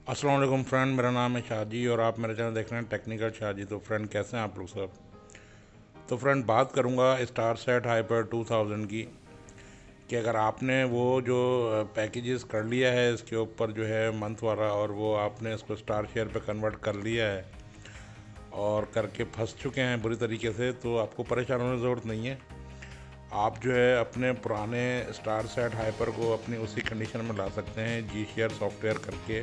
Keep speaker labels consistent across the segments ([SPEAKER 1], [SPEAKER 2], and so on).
[SPEAKER 1] अस्सलाम वालेकुम फ्रेंड, मेरा नाम है शाहजी और आप मेरे चैनल देख रहे हैं टेक्निकल शाहजी। तो फ्रेंड, कैसे हैं आप लोग सब? तो फ्रेंड, बात करूंगा स्टार सेट हाइपर 2000 की कि अगर आपने वो जो पैकेजेस कर लिया है इसके ऊपर जो है मंथ वाला, और वो आपने इसको स्टार शेयर पे कन्वर्ट कर लिया है और करके फंस चुके हैं बुरी तरीके से, तो आपको परेशान होने की ज़रूरत नहीं है। आप जो है अपने पुराने स्टार सेट हाइपर को अपनी उसी कंडीशन में ला सकते हैं जी शेयर सॉफ्टवेयर करके,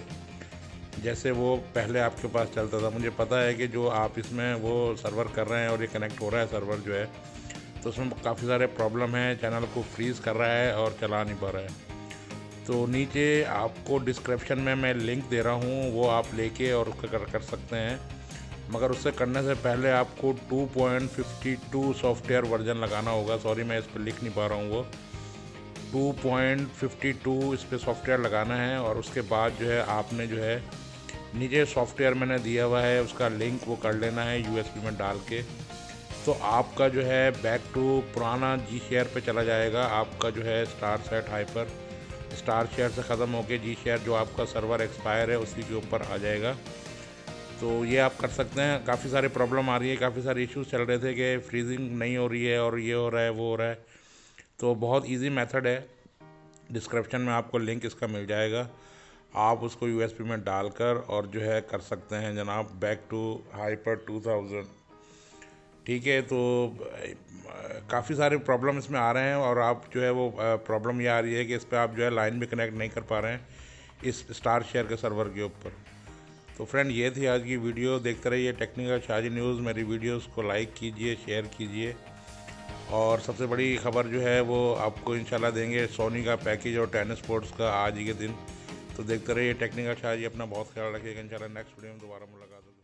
[SPEAKER 1] जैसे वो पहले आपके पास चलता था। मुझे पता है कि जो आप इसमें वो सर्वर कर रहे हैं और ये कनेक्ट हो रहा है सर्वर जो है, तो उसमें काफ़ी सारे प्रॉब्लम हैं, चैनल को फ्रीज़ कर रहा है और चला नहीं पा रहा है। तो नीचे आपको डिस्क्रिप्शन में मैं लिंक दे रहा हूँ, वो आप लेके और उसका कर सकते हैं। मगर उससे करने से पहले आपको 2.52 सॉफ्टवेयर वर्जन लगाना होगा। सॉरी, मैं इस पर लिख नहीं पा रहा हूँ। वो 2.52 इस पर सॉफ्टवेयर लगाना है, और उसके बाद जो है आपने जो है नीचे सॉफ्टवेयर मैंने दिया हुआ है, उसका लिंक वो कर लेना है यूएसबी में डाल के। तो आपका जो है बैक टू पुराना जी शेयर पे चला जाएगा। आपका जो है star set hyper star share से ख़त्म होके जी शेयर जो आपका सर्वर एक्सपायर है उसी के ऊपर आ जाएगा। तो ये आप कर सकते हैं। काफ़ी सारे प्रॉब्लम आ रही है, काफ़ी सारे इश्यूज चल रहे थे कि फ्रीजिंग नहीं हो रही है और ये हो रहा है वो हो रहा है। तो बहुत इजी मेथड है, डिस्क्रिप्शन में आपको लिंक इसका मिल जाएगा। आप उसको यूएसबी में डालकर और जो है कर सकते हैं जनाब बैक टू हाइपर 2000। ठीक है, तो काफ़ी सारे प्रॉब्लम इसमें आ रहे हैं, और आप जो है वो प्रॉब्लम ये आ रही है कि इस पर आप जो है लाइन भी कनेक्ट नहीं कर पा रहे हैं इस स्टार शेयर के सर्वर के ऊपर। तो फ्रेंड, ये थी आज की वीडियो। देखते रहिए टेक्निकल शाहजी न्यूज़। मेरी वीडियोस को लाइक कीजिए, शेयर कीजिए, और सबसे बड़ी खबर जो है वो आपको इंशाल्लाह देंगे सोनी का पैकेज और टेनिस स्पोर्ट्स का आज ही के दिन। तो देखते रहिए टेक्निकल शाहजी। अपना बहुत ख्याल रखिएगा। इंशाल्लाह नेक्स्ट वीडियो में दोबारा मुलाकात होगी।